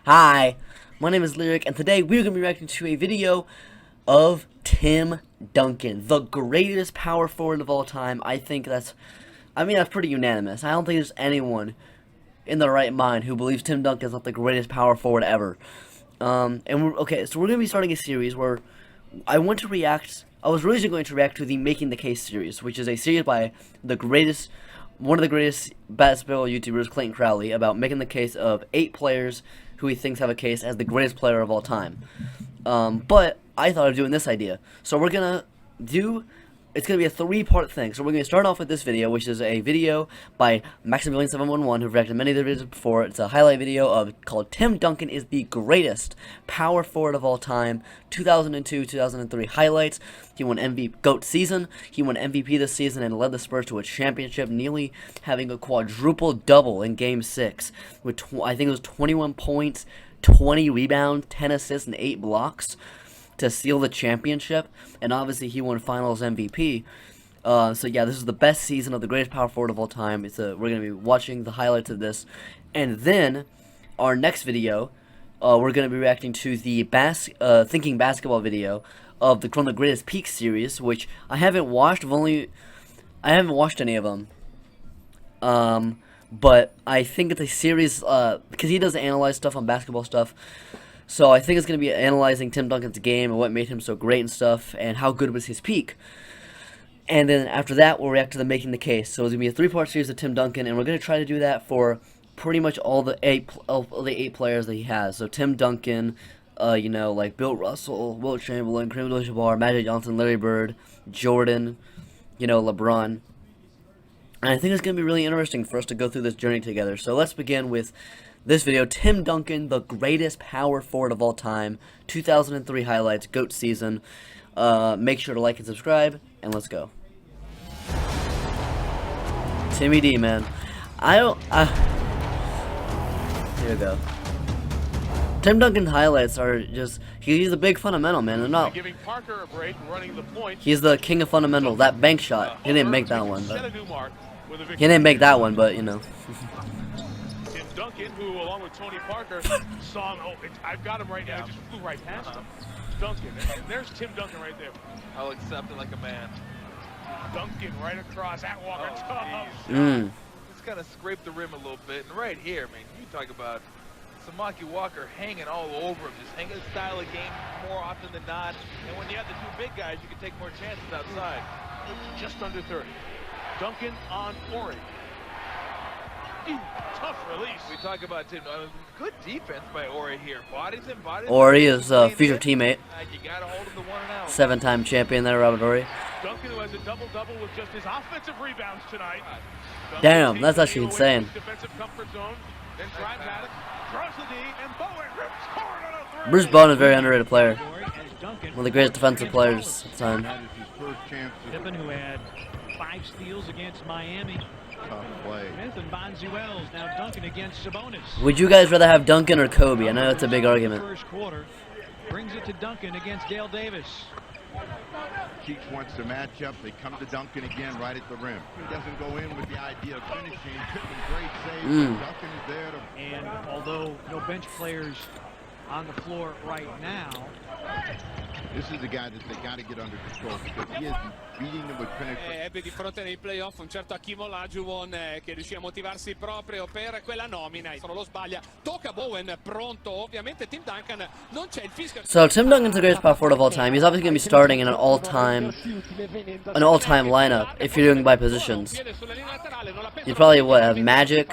Hi, my name is Lyric, and today we're going to be reacting to a video of Tim Duncan, the greatest power forward of all time. That's pretty unanimous. I don't think there's anyone in their right mind who believes Tim Duncan is not the greatest power forward ever. So we're going to be starting a series where I was originally going to react to the Making the Case series, which is a series by one of the greatest basketball YouTubers, Clayton Crowley, about making the case of 8 players who he thinks have a case as the greatest player of all time. But I thought of doing this idea. So it's going to be a 3-part thing. So we're going to start off with this video, which is a video by Maximilian711, who reacted to many of the videos before. It's a highlight video called Tim Duncan is the greatest power forward of all time, 2002-2003 highlights. He won GOAT season. He won MVP this season and led the Spurs to a championship, nearly having a quadruple double in Game 6 with I think it was 21 points, 20 rebounds, 10 assists, and 8 blocks to seal the championship, and obviously he won Finals MVP. So yeah, this is the best season of the greatest power forward of all time. We're going to be watching the highlights of this, and then our next video, we're going to be reacting to the Thinking Basketball video from the Greatest Peak series, which I haven't watched. I haven't watched any of them. But I think it's a series because he does analyze stuff on basketball stuff. So I think it's going to be analyzing Tim Duncan's game and what made him so great and stuff, and how good was his peak. And then after that, we'll react to the Making the Case. So it's going to be a 3-part series of Tim Duncan, and we're going to try to do that for pretty much all the 8 players that he has. So Tim Duncan, like Bill Russell, Wilt Chamberlain, Kareem Abdul-Jabbar, Magic Johnson, Larry Bird, Jordan, LeBron. And I think it's going to be really interesting for us to go through this journey together. So let's begin with this video, Tim Duncan, the greatest power forward of all time, 2003 highlights, GOAT season. Make sure to like and subscribe, and let's go. Timmy D, man. Here we go. Tim Duncan's highlights are just, he's a big fundamental, man. They're not, giving Parker a break, running the point. He's the king of fundamental. That bank shot, he didn't make that one, but he didn't make that one, but Tim Duncan, who along with Tony Parker saw him. I've got him right now. Just flew right past him. Duncan, and there's Tim Duncan right there. I'll accept it like a man. Duncan right across at Walker. Just kind of scraped the rim a little bit, and right here, man, you talk about Samaki Walker hanging all over him, just hanging his style of game more often than not. And when you have the 2 big guys, you can take more chances outside. Just under 30. Duncan on Ori. Tough release. We talk about Tim. Good defense by Ori here. Bodies and bodies. Ori is a future teammate. You got to hold him to 1 and out. 7-time champion there, Robert Ori. Duncan, who has a double-double with just his offensive rebounds tonight. Damn, that's actually insane. Defensive comfort zone. Then drive at it. Draws the D, and Bowen rips hard on a 3. Bruce Bowen is a very underrated player. One of the greatest defensive players at the time. Pippen, who had 5 steals against Miami. Smith and Bonzi-Wells. Now Duncan against Sabonis. Would you guys rather have Duncan or Kobe? I know that's a big argument. First quarter brings it to Duncan against Dale Davis. Cheeks wants to match up. They come to Duncan again right at the rim. He doesn't go in with the idea of finishing. Pippen, great save. Duncan is there to... And although no bench players on the floor right now, this is the guy that they got to get under control because he is beating them with penetration. Ebbe di fronte nei playoff un certo Hakeem Olajuwon che riuscì a motivarsi proprio per quella nomina. Solo lo sbaglia. Tocca Bowen, pronto. Ovviamente Tim Duncan non c'è il fischio. So Tim Duncan's the greatest power forward of all time. He's obviously going to be starting in an all-time lineup if you're doing by positions. You probably have Magic,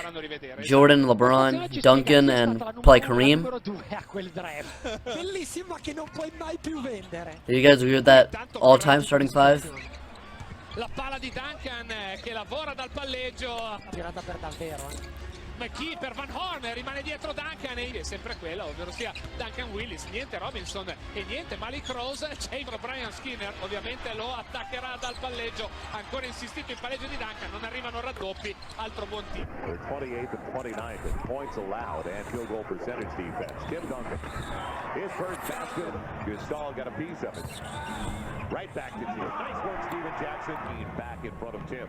Jordan, LeBron, Duncan, and probably Kareem. Do you guys agree with that all-time starting 5? La palla di Duncan che lavora dal palleggio. Tirata per davvero. McKee per Van Horn, rimane dietro Duncan e è sempre quella, ovvero sia Duncan Willis, niente Robinson e niente Malik Rose. C'è Brian Skinner, ovviamente lo attaccherà dal palleggio, ancora insistito il palleggio di Duncan, non arrivano raddoppi, altro buon team. 28th and 29th in points allowed and field goal percentage defense. Tim Duncan, his first basket, Gasol got a piece of it. Right back to Tim. Nice work, Steven Jackson, back in front of Tim.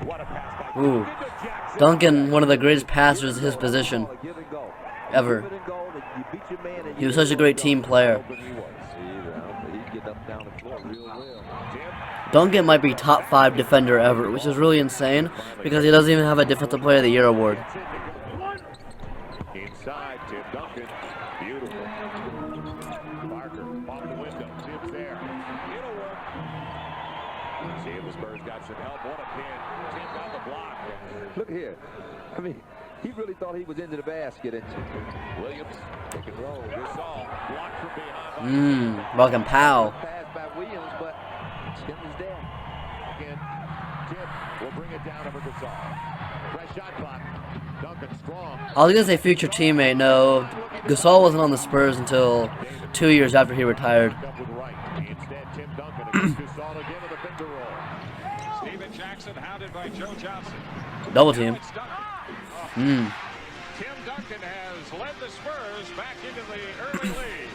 What a pass by Duncan, one of the greatest passers of his position. ever. He was such a great team player. Duncan might be top 5 defender ever, which is really insane because he doesn't even have a Defensive Player of the Year award. Inside, Tim Duncan. Beautiful. Parker off the window. Tim's there. It'll work. See if the Spurs got some help. What a pin. Tim got the block. Look here. I mean, he really thought he was into the basket. Williams, pick and roll. Gasol blocked from behind. Welcome, Powell. Pass by Williams, but Tim is there. Again, Tim will bring it down over Gasol. Fresh shot clock. Duncan strong. I was gonna say future teammate. No, Gasol wasn't on the Spurs until 2 years after he retired. Instead, Tim Duncan against Gasol again with a finger roll. Steven Jackson hounded by Joe Johnson. Double team. Tim Duncan has led the Spurs back into the early lead.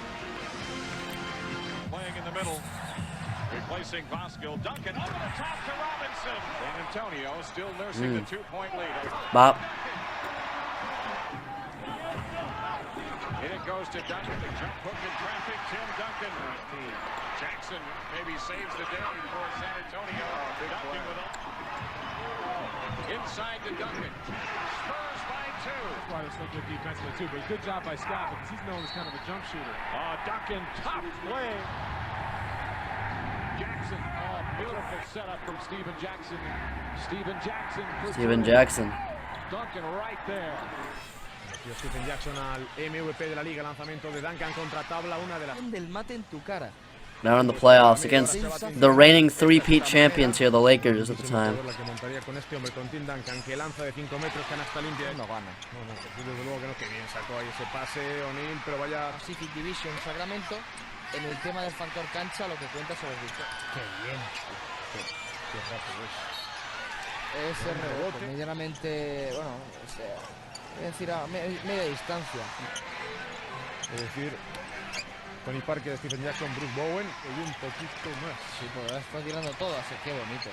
Playing in the middle, replacing Vosgill. Duncan over the top to Robinson. San Antonio still nursing the 2-point lead. Bop. And it goes to Duncan. The jump hook in traffic. Tim Duncan. Jackson maybe saves the day for San Antonio. Duncan with it. Inside to Duncan. Spurs by 2. That's why they're so good defensively too. But good job by Scott because he's known as kind of a jump shooter. Duncan, tough play. Jackson, beautiful setup from Steven Jackson. Steven Jackson. Steven Jackson. Duncan right there. Steven Jackson al MVP de la liga, lanzamiento de Duncan contra tabla, una de las del mate en tu cara. Now in the playoffs against the reigning three-peat champions here, the Lakers at the time. la que montaría con este hombre, con Tim Duncan, que lanza de 5 metros, canasta limpia. No gana. No, desde luego que no, que bien sacó ahí ese pase O'Neal, pero vaya. Pacific Division Sacramento, en el tema del factor cancha, lo que cuenta sobre el visto. Qué bien. Qué rápido es. Ese rebote, medianamente, bueno, voy a decir a media distancia. Es decir, Tony Parker, Stephen Jackson, Bruce Bowen y un poquito más. Sí, pues está tirando todas, qué bonito.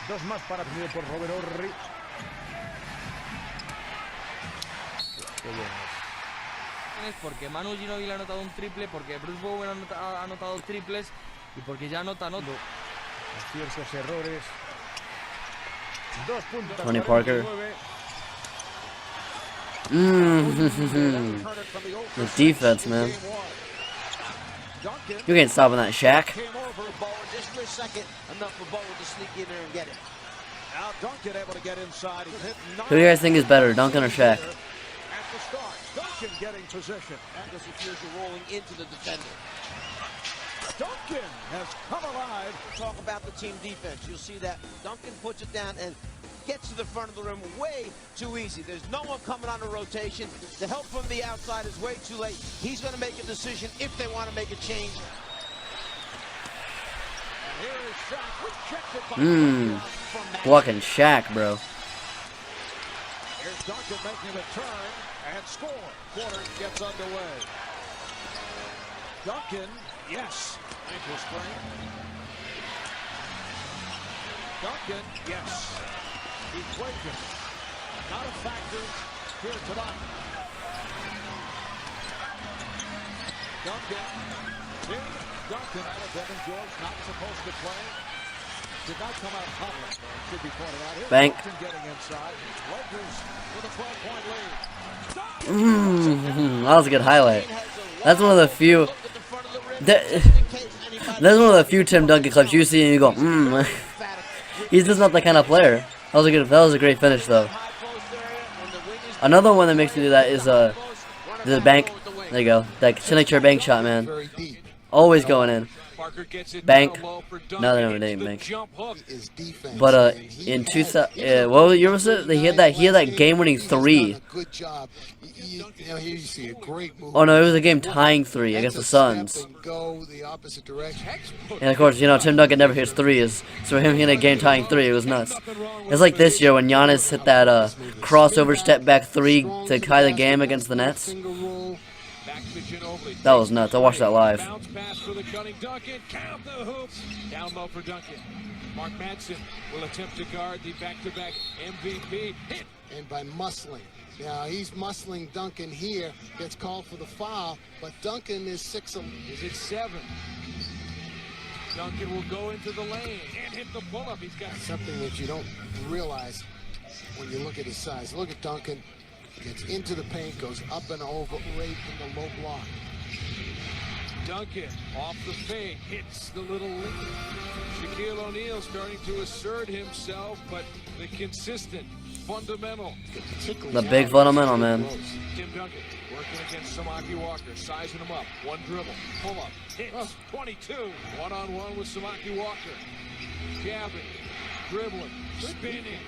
Dos más para tenido por Robert Horry. Qué bueno. Es porque Manu Ginóbili ha anotado un triple, porque Bruce Bowen ha anotado triples y porque ya anota otro. Ciertos errores. 2 puntos. Tony Parker. The defense, man. You can't stop on that, Shaq. Just for a second, enough for Bowen to sneak in there and get it. Now Duncan able to get inside. Who do you guys think is better, Duncan or Shaq? At the start, Duncan getting position. Anderson feels you're rolling into the defender. Duncan has come alive. Talk about the team defense. You'll see that Duncan puts it down and gets to the front of the rim way too easy. There's no one coming on the rotation. The help from the outside is way too late. He's going to make a decision if they want to make a change. And here is Shaq. Rejected by Blocking Shaq, bro. Here's Duncan making a turn and score. Quarter gets underway. Duncan, yes. Ankle sprain. Duncan, yes. Equation, not a factor here tonight. Duncan, Tim Duncan out of Devin George, not supposed to play. Did not come out public, should be pointed out. Here's Bank. Duncan getting inside. Lakers with a 12-point lead. That was a good highlight. That's one of the few. That's one of the few Tim Duncan clips you see and you go, He's just not that kind of player. That was a great finish though. Another one that makes me do that is the bank. There you go. That signature bank shot, man. Always going in. Bank. No, they don't name bank. But in 2000, what year was it? He had that game-winning 3. Oh no, it was a game-tying 3 against the Suns. And of course, you know, Tim Duncan never hits 3s, so him hitting a game-tying 3, it was nuts. It's like this year when Giannis hit that crossover step-back 3 to tie the game against the Nets. Back to Ginobili. That was nuts. I watched that live. Bounce pass for the cutting Duncan. Count the hoops. Down low for Duncan. Mark Madsen will attempt to guard the back-to-back MVP. Hit. And by muscling. Now he's muscling Duncan here. Gets called for the foul, but Duncan is 6'11". Is it 7? Duncan will go into the lane and hit the pull-up. He's got something that you don't realize when you look at his size. Look at Duncan. Gets into the paint, goes up and over, right in the low block. Duncan off the fade, hits the little link. Shaquille O'Neal starting to assert himself, but the consistent, fundamental. The big fundamental, man. Tim Duncan working against Samaki Walker, sizing him up. One dribble, pull up, hits, 22. One-on-one with Samaki Walker. Jabbing, dribbling, spinning.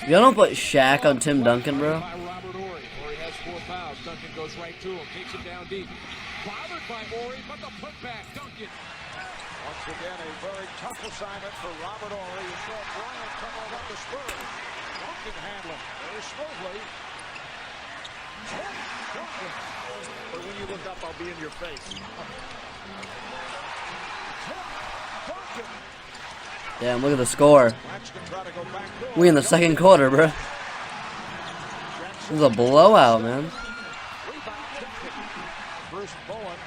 Y'all don't put Shaq on Tim Duncan, bro. By Robert Horry. Horry has 4 fouls. Duncan goes right to him, takes him down deep. Bothered by Horry, but the putback, Duncan. Once again, a very tough assignment for Robert Horry. You saw Bryant come over the Spurs. Duncan handling very smoothly. Duncan. But when you look up, I'll be in your face. Duncan. Damn, look at the score. We in the second quarter, bro. This is a blowout, man. Bruce Bowen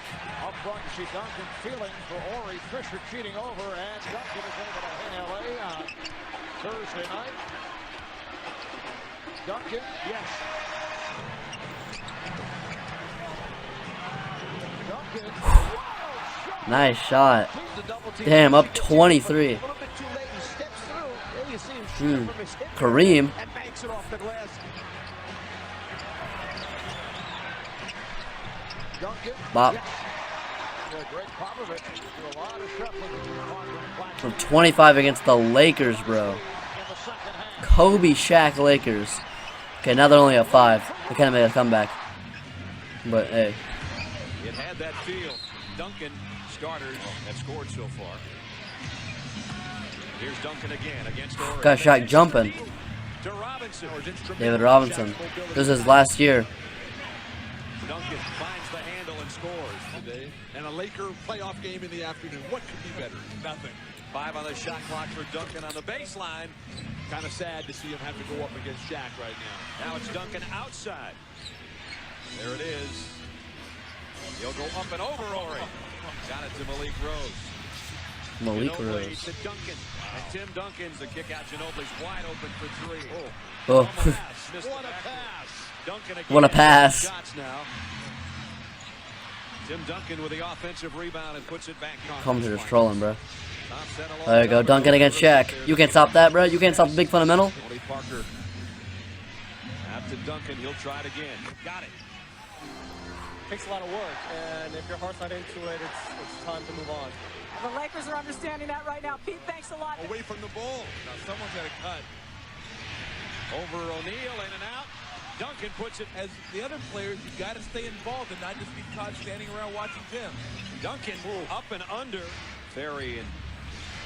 up front. You see Duncan feeling for Horry. Fisher cheating over, and Duncan is able to hit LA on Thursday night. Duncan, yes. Duncan. Nice shot. Damn, up 23. Kareem. And banks it off the glass. Bop. From 25 against the Lakers, bro. Kobe, Shaq, Lakers. Okay, now they're only at 5. They kind of made a comeback. But hey. It had that feel. Duncan, starters have scored so far. Here's Duncan again against Horry. Got Shaq jumping. David Robinson. This is last year. Duncan finds the handle and scores today. And a Laker playoff game in the afternoon. What could be better? Nothing. 5 on the shot clock for Duncan on the baseline. Kind of sad to see him have to go up against Shaq right now. Now it's Duncan outside. There it is. He'll go up and over Horry. Got it to Malik Rose. Malik Rose. To Duncan. And Tim Duncan's the kick out. Ginobili's wide open for 3. Oh. What a pass. Duncan again. What a pass. Shots now. Tim Duncan with the offensive rebound and puts it back on. Commentator's trolling, bro. There you go, Duncan against Shaq. You can't stop that, bro. You can't stop the big fundamental. Tony Parker. Out to Duncan. He'll try it again. Got it. Takes a lot of work, and if your heart's not into it, it's time to move on. The Lakers are understanding that right now. Pete, thanks a lot. Away from the ball. Now someone's got a cut. Over O'Neal, in and out. Duncan puts it. As the other players, you got to stay involved and not just be caught standing around watching Tim. Duncan up and under. Ferry and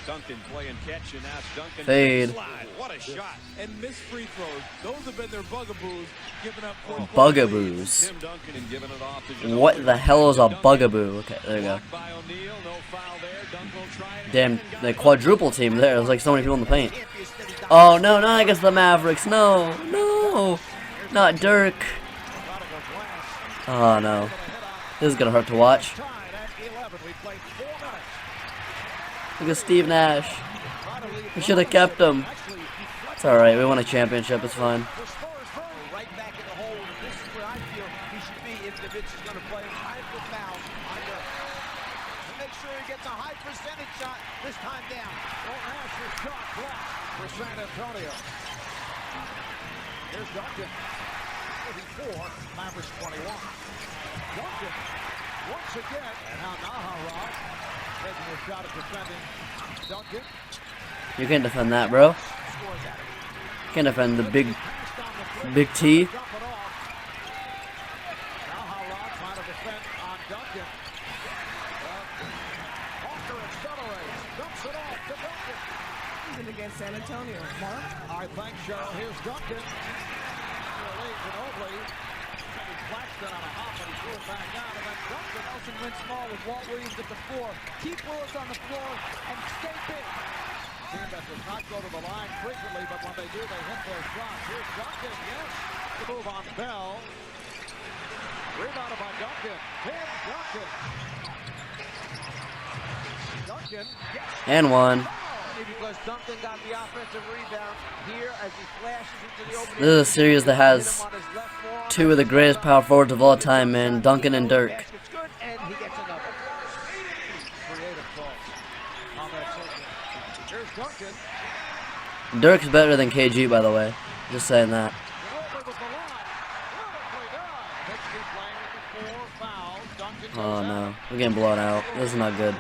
Duncan playing catch, and now it's Duncan. Fade. What a shot. And missed free throws. Those have been their bugaboos, giving up bugaboos. Tim Duncan and giving it off to What the hell is a bugaboo? Okay, there you go. by O'Neal, no foul there. Duncan will try it. Damn, the quadruple team there. There's like so many people in the paint. Oh, no, not against the Mavericks. No, no. Not Dirk. Oh, no. This is going to hurt to watch. Look at Steve Nash. We should have kept him. It's alright. We won a championship. It's fine. Right back in the hole. This is where I feel he should be if the Vitz is going to play high for fouls on Dirk. Make sure he gets a high percentage shot this time down. Nash's shot blocked for San Antonio. Here's Duncan. 34, Mavericks 21. Duncan once again, and now Naharov taking a shot at defending Duncan. You can't defend that, bro. Can't defend the big T. Naharov trying to defend on Duncan. Walker accelerates, dumps it off to Duncan. Even against San Antonio. Mark? All right, thanks, Cheryl. Here's Duncan. Ginobili. Claxton on a hop, and he threw it back out, and then Duncan Nelson went small with Walt Williams at the 4. Keep Willis on the floor and stay big. Team that does not go to the line frequently, but when they do, they hit their shots. Here's Duncan, yes. The move on Bell. Rebounded by Duncan. Tim Duncan. Duncan, yes. And one. Because Duncan got the offensive rebound here as he flashes into the opening. This is a series that has two of the greatest power forwards of all time, man. Duncan and Dirk. Basket's good, and he gets another. Creative calls on that segment. Here's Duncan. Dirk's better than KG, by the way. Just saying that. Oh no, we're getting blown out. This is not good.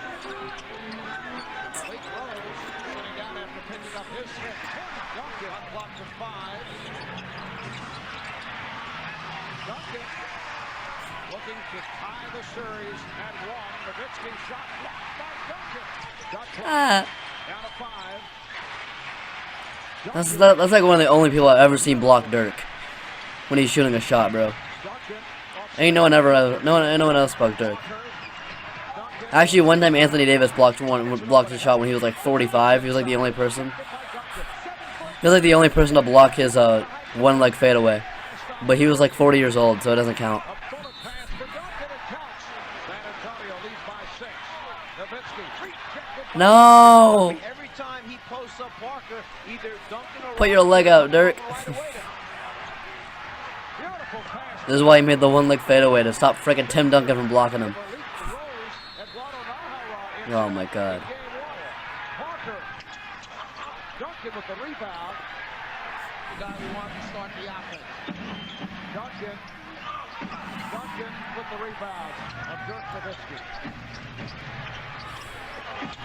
Looking to tie the series at 1. Nowitzki shot blocked by Duncan. Down to 5. That's like one of the only people I've ever seen block Dirk when he's shooting a shot, bro. Ain't no one else blocked Dirk. Actually, one time Anthony Davis blocked a shot when he was like 45. He was like the only person. He was like the only person to block his one leg fadeaway. But he was like 40 years old, so it doesn't count. No! Every time he posts up Parker, either Duncan or Put your leg out, Dirk. This is why he made the one leg fadeaway, to stop frickin' Tim Duncan from blocking him. Oh my god. Duncan with the rebound. The guy who wants to start the offense. Duncan with the rebound of Dirk Nowitzki.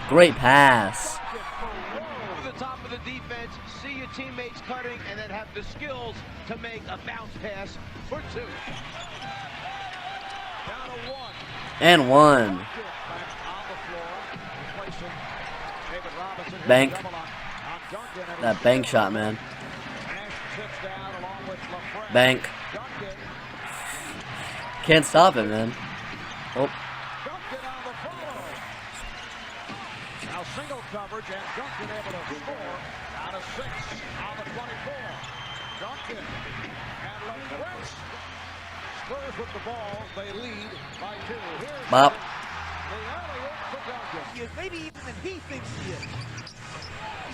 Great pass. To the top of the defense, see your teammates cutting, and then have the skills to make a bounce pass for 2. Down to 1. And 1. Bank. That bank shot, man. Bank. Can't stop it, man. Oh. Now single coverage, and Duncan able to score out of 6 on the 24. Duncan and Lewis. Spurs with the ball. They lead by 2. Here's Bop. the alley-oop for Duncan. He is maybe even than he thinks he is.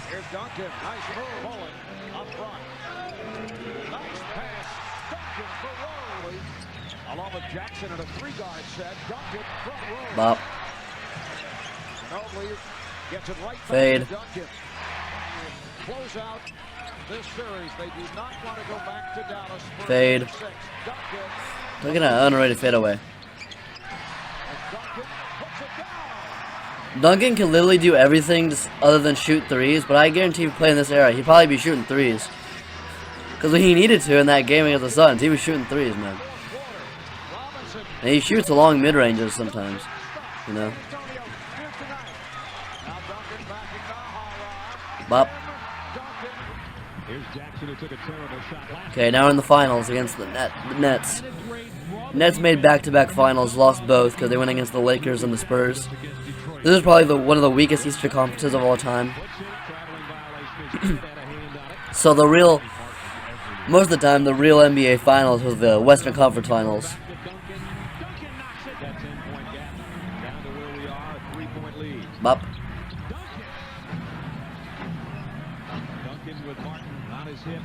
Here's Duncan. Nice move. Mullen up front. Nice pass. Duncan for Rowley. Along with Jackson in a 3-guard set. Duncan front row. Bop. Rowley gets it right Fade. back to Duncan. Close out this series. They do not want to go back to Dallas. Fade. Look at that underrated fadeaway. Duncan can literally do everything other than shoot threes, but I guarantee if playing this era, he'd probably be shooting threes. Because he needed to in that game against the Suns, he was shooting threes, man. And he shoots along mid-ranges sometimes, you know. Bop. Okay, now we're in the finals against the Nets. Nets made back-to-back finals, lost both because they went against the Lakers and the Spurs. This is probably one of the weakest Eastern Conferences of all time. So most of the time, the real NBA Finals was the Western Conference Finals. Bop. Duncan with Martin on his hip.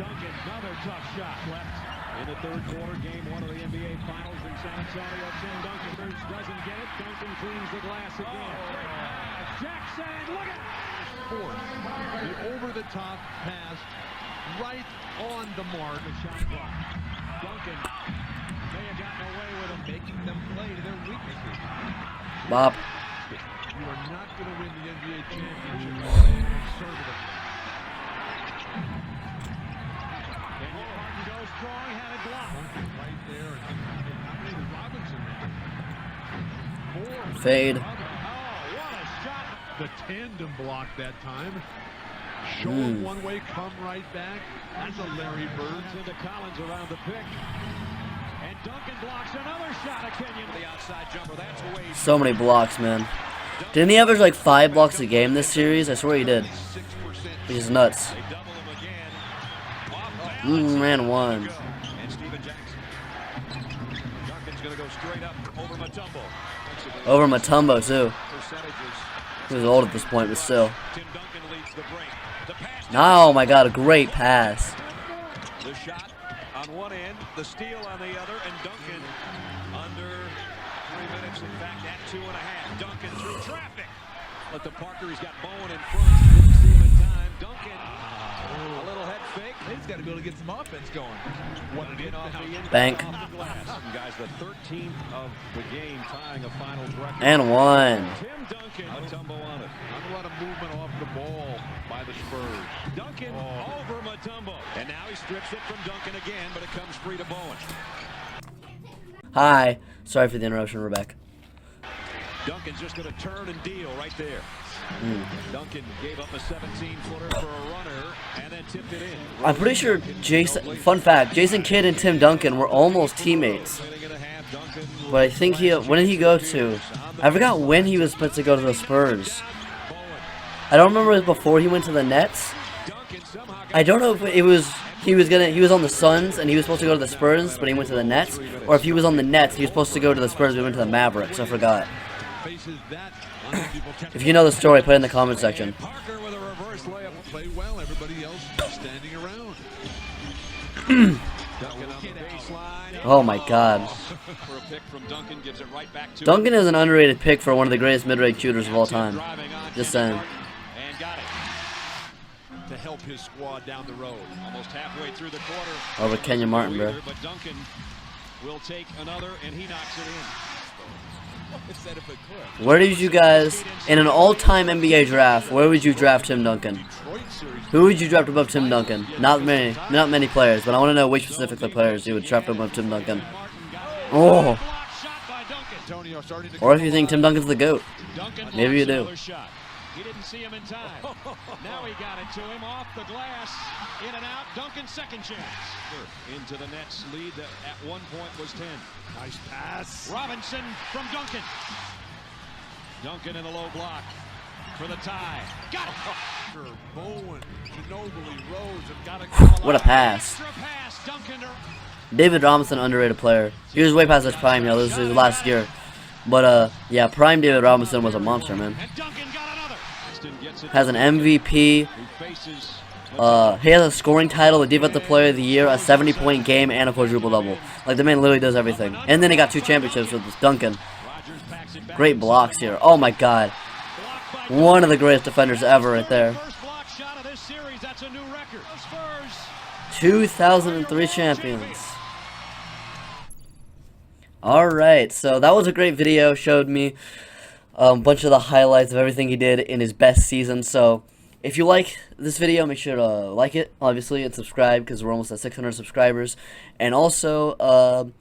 Duncan, another tough shot left in the 3rd quarter, game 1 of the NBA Finals in San Antonio. Tim Duncan doesn't get it. Duncan cleans the glass again. Jackson, look at fourth. The over-the-top pass right on the mark. The shot clock. Duncan may have gotten away with him, making them play to their weaknesses. Bop. You are not going to win the NBA championship conservatively. Daniel Martin goes strong, had it blocked. Right there. And Robinson. Fade. Oh, what a shot. The tandem block that time. Show him one way, come right back. That's a Larry Bird. Into Collins around the pick. And Duncan blocks another shot. A Kenyon the outside jumper. That's way. So many blocks, man. Didn't he average like 5 blocks a game this series? I swear he did. Which is nuts. Man, one. And Steven Jackson. Duncan's going to go straight up over Mutombo. Over Mutombo, too. He was old at this point, but still. Tim Duncan leads the break. The pass. Oh my god, a great pass. The shot on one end, the steal on the other, and Duncan under 3 minutes. In fact, at 2.5. Duncan through traffic. Let the Parker. He's got Bowen in front. Didn't see him in time. Duncan. A little head fake. He's got to be able to get some offense going. What did off the end. Bank. Off the glass. Guys, the 13th of the game, tying a finals record. And one. Tim Duncan. Mutombo on it. Not a lot of movement off the ball by the Spurs. Duncan over Mutombo. And now he strips it from Duncan again, but it comes free to Bowen. Hi. Sorry for the interruption, Rebecca. Duncan's just going to turn and deal right there. Duncan gave up a 17-footer for a runner and then tipped it in. I'm pretty sure Jason, fun fact, Jason Kidd and Tim Duncan were almost teammates. But I think when did he go to? I forgot when he was supposed to go to the Spurs. I don't remember if before he went to the Nets. I don't know if it was he was on the Suns and he was supposed to go to the Spurs, but he went to the Nets, or if he was on the Nets, he was supposed to go to the Spurs, but he went to the Mavericks. I forgot. If you know the story, put it in the comment section. Parker with a reverse layup. Play well. Everybody else standing around. Duncan on the baseline. Oh my god. For a pick from Duncan, gives it right back to Duncan is an underrated pick for one of the greatest mid-range shooters of all time. Just saying. And got it. To help his squad down the road. Almost halfway through the quarter. Over Kenyon Martin, bro. But Duncan will take another, and he knocks it in. Where did you guys, in an all-time NBA draft, where would you draft Tim Duncan? Who would you draft above Tim Duncan? Not many players, but I want to know which specifically players you would draft above Tim Duncan. Oh. Or if you think Tim Duncan's the GOAT. Maybe you do. He didn't see him in time. Now he got it to him off the glass. In and out. Duncan's second chance. Into the Nets lead that at one point was 10. Nice pass. Robinson from Duncan. Duncan in the low block for the tie. Got it. Bowen, Ginobili, Rose have got to What a pass. David Robinson, underrated player. He was way past his prime, this was his last year. But, yeah, prime David Robinson was a monster, man. Has an MVP. He has a scoring title, a defensive player of the year, a 70-point game, and a quadruple-double. Like, the man literally does everything. And then he got 2 championships with Duncan. Great blocks here. Oh, my God. One of the greatest defenders ever right there. 2003 champions. Alright, so that was a great video. Showed me a bunch of the highlights of everything he did in his best season. So if you like this video, make sure to like it, obviously, and subscribe, because we're almost at 600 subscribers. And also,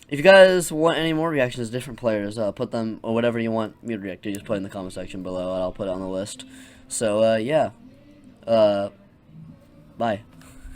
if you guys want any more reactions to different players, put them, or whatever you want me to react to, just put it in the comment section below, and I'll put it on the list. So, yeah. Bye.